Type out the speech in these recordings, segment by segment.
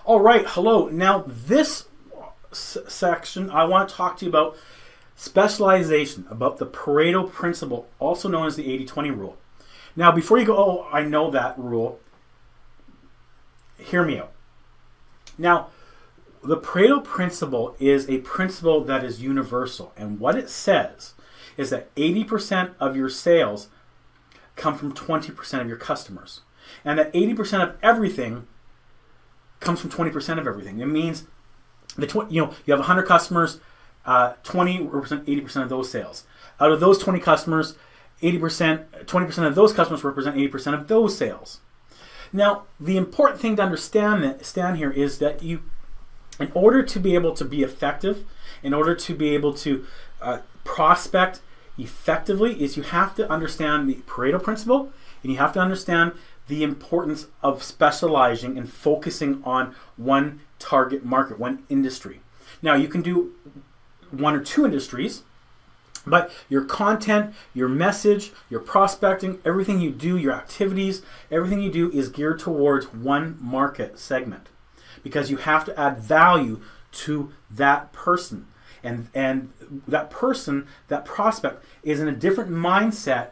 All right, hello. Now this section, I want to talk to you about specialization, about the Pareto principle, also known as the 80-20 rule. Now, before you go, oh, I know that rule, hear me out. Now, the Pareto principle is a principle that is universal, and what it says is that 80% of your sales come from 20% of your customers, and that 80% of everything comes from 20% of everything. It means you have 100 customers, 20 represent 80% of those sales. Out of those 20 customers, 20% of those customers represent 80% of those sales. Now, the important thing to understand here is that in order to be able to be effective, in order to be able to prospect effectively, is you have to understand the Pareto principle, and you have to understand the importance of specializing and focusing on one target market, one industry. Now, you can do one or two industries, but your content, your message, your prospecting, everything you do, your activities, everything you do is geared towards one market segment, because you have to add value to that person. And that person, that prospect, is in a different mindset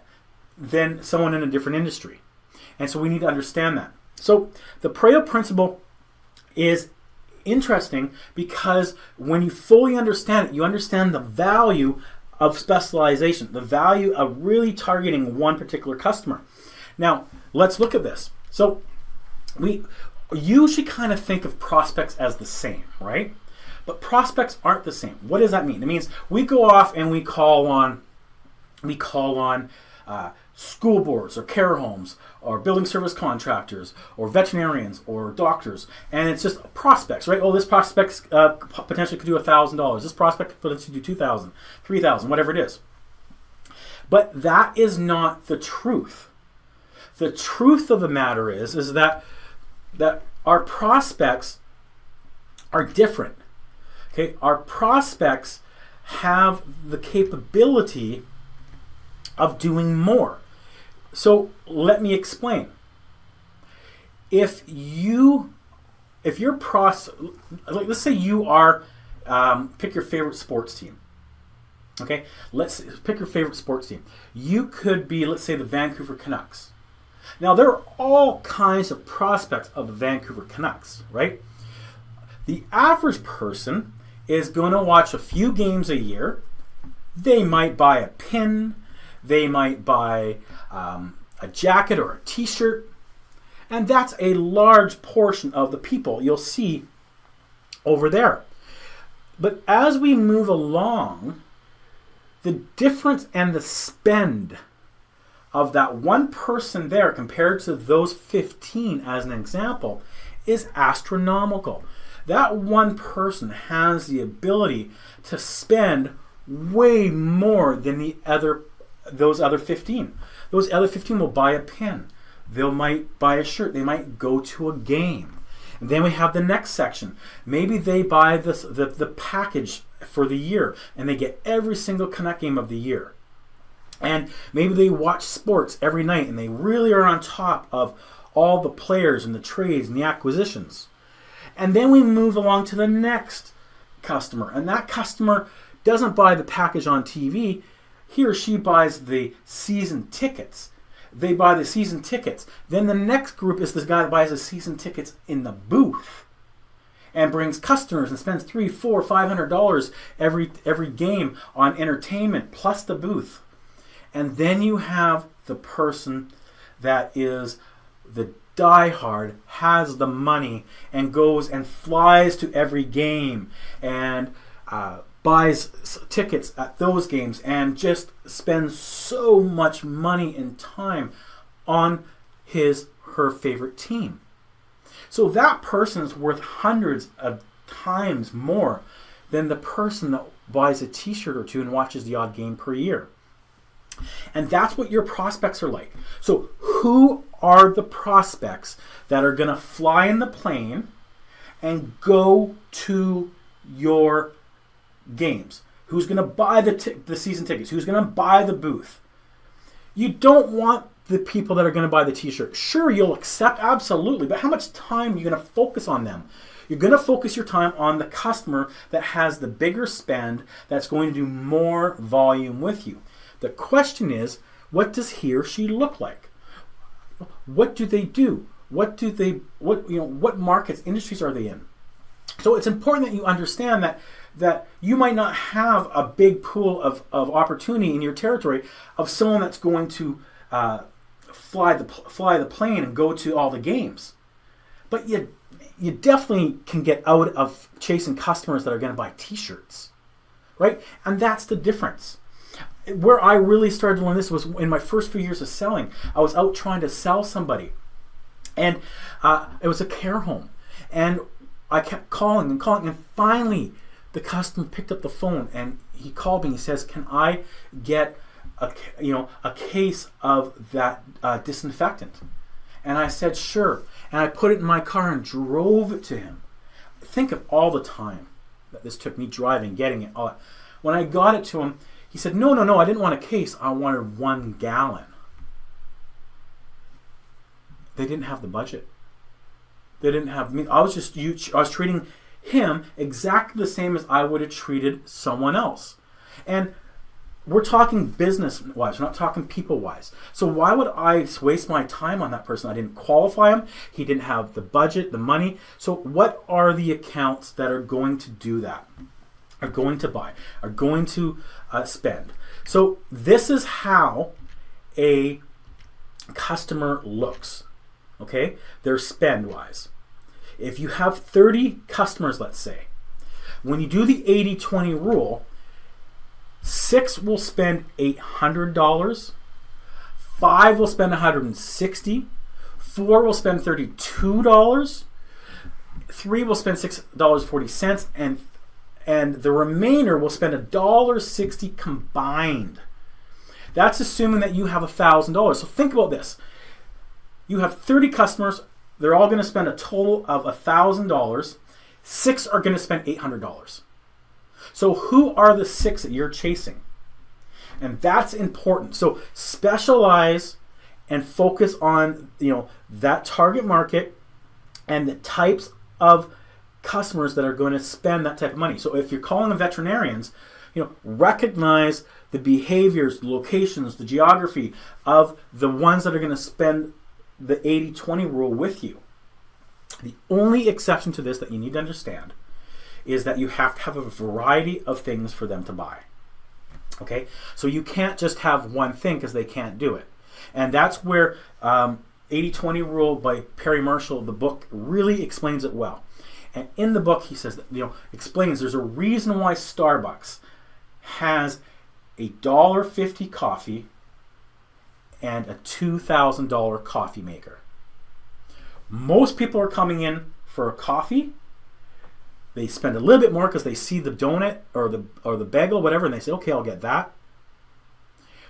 than someone in a different industry. And so we need to understand that. So the Pareto principle is interesting because when you fully understand it, you understand the value of specialization, the value of really targeting one particular customer. Now, let's look at this. So we usually kind of think of prospects as the same, right? But prospects aren't the same. What does that mean? It means we go off and we call on school boards or care homes or building service contractors or veterinarians or doctors, and it's just prospects, right? Oh, this prospect potentially could do $1,000. This prospect could potentially do $2,000, $3,000, whatever it is. But that is not the truth. The truth of the matter is that our prospects are different. Okay, our prospects have the capability of doing more. So let me explain. If you're let's say you are, pick your favorite sports team. Okay, let's pick your favorite sports team. You could be, let's say, the Vancouver Canucks. Now, there are all kinds of prospects of the Vancouver Canucks, right? The average person is going to watch a few games a year. They might buy a pin. They might buy a jacket or a t-shirt. And that's a large portion of the people you'll see over there. But as we move along, the difference and the spend of that one person there compared to those 15 as an example is astronomical. That one person has the ability to spend way more than those other 15. Those other 15 will buy a pen. They might buy a shirt. They might go to a game. And then we have the next section. Maybe they buy the package for the year and they get every single Canuck game of the year. And maybe they watch sports every night and they really are on top of all the players and the trades and the acquisitions. And then we move along to the next customer. And that customer doesn't buy the package on TV. He or she buys the season tickets. They buy the season tickets. Then the next group is this guy that buys the season tickets in the booth and brings customers and spends $300, $400, $500 every game on entertainment plus the booth. And then you have the person that is the diehard, has the money, and goes and flies to every game and buys tickets at those games and just spends so much money and time on her favorite team. So that person is worth hundreds of times more than the person that buys a t-shirt or two and watches the odd game per year. And that's what your prospects are like. So who are the prospects that are going to fly in the plane and go to your games? Who's going to buy the season tickets? Who's going to buy the booth? You don't want the people that are going to buy the t-shirt. Sure, you'll accept, absolutely, but how much time are you going to focus on them? You're going to focus your time on the customer that has the bigger spend, that's going to do more volume with you. The question is, what does he or she look like? What do they do? What markets, industries are they in? So it's important that you understand that you might not have a big pool of opportunity in your territory of someone that's going to fly the plane and go to all the games. But you definitely can get out of chasing customers that are going to buy t-shirts, right? And that's the difference. Where I really started to learn this was in my first few years of selling. I was out trying to sell somebody, and it was a care home, and I kept calling, and finally the customer picked up the phone and he called me. He says, "Can I get a case of that disinfectant?" And I said, "Sure." And I put it in my car and drove it to him. Think of all the time that this took me driving, getting it. When I got it to him, he said, No, I didn't want a case. I wanted 1 gallon. They didn't have the budget. They didn't have me. I was treating him exactly the same as I would have treated someone else. And we're talking business-wise. We're not talking people-wise. So why would I waste my time on that person? I didn't qualify him. He didn't have the budget, the money. So what are the accounts that are going to do that? Are going to buy? Are going to spend? So this is how a customer looks. Okay? They're spend-wise. If you have 30 customers, let's say, when you do the 80-20 rule, 6 will spend $800, 5 will spend $160, 4 will spend $32, 3 will spend $6.40, and the remainder will spend $1.60 combined. That's assuming that you have $1,000. So think about this. You have 30 customers. They're all going to spend a total of $1,000. 6 are going to spend $800. So who are the 6 that you're chasing? And that's important. So specialize and focus on that target market and the types of customers that are going to spend that type of money. So if you're calling them veterinarians, recognize the behaviors, the locations, the geography of the ones that are going to spend the 80-20 rule with you. The only exception to this that you need to understand is that you have to have a variety of things for them to buy. Okay? So you can't just have one thing because they can't do it. And that's where 80-20 rule by Perry Marshall, the book, really explains it well. And in the book, he says that, explains there's a reason why Starbucks has a $1.50 coffee and a $2,000 coffee maker. Most people are coming in for a coffee. They spend a little bit more because they see the donut or the bagel, whatever, and they say, okay, I'll get that.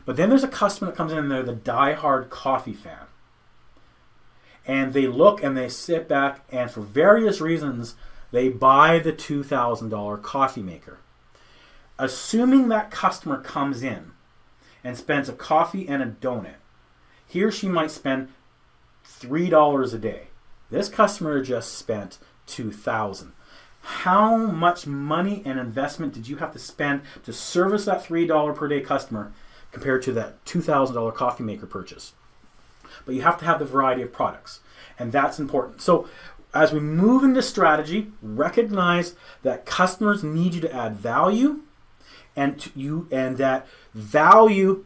But then there's a customer that comes in and they're the die-hard coffee fan. And they look and they sit back and for various reasons, they buy the $2,000 coffee maker. Assuming that customer comes in and spends a coffee and a donut, he or she might spend $3 a day. This customer just spent $2,000. How much money and investment did you have to spend to service that $3 per day customer compared to that $2,000 coffee maker purchase? But you have to have the variety of products, and that's important. So as we move into strategy, recognize that customers need you to add value, and that value,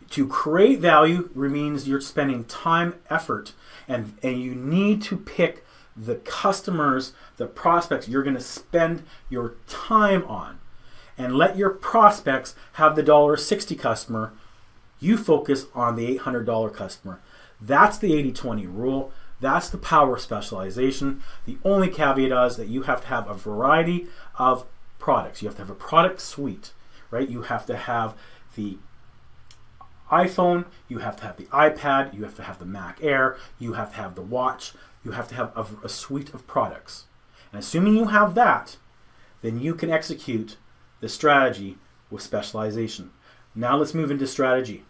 to create value means you're spending time, effort, and you need to pick the customers, the prospects you're going to spend your time on, and let your prospects have the $1.60 customer. You focus on the $800 customer. That's the 80-20 rule. That's the power of specialization. The only caveat is that you have to have a variety of products. You have to have a product suite, right? You have to have the iPhone, you have to have the iPad, you have to have the Mac Air, you have to have the watch, you have to have a suite of products. And assuming you have that, then you can execute the strategy with specialization. Now let's move into strategy.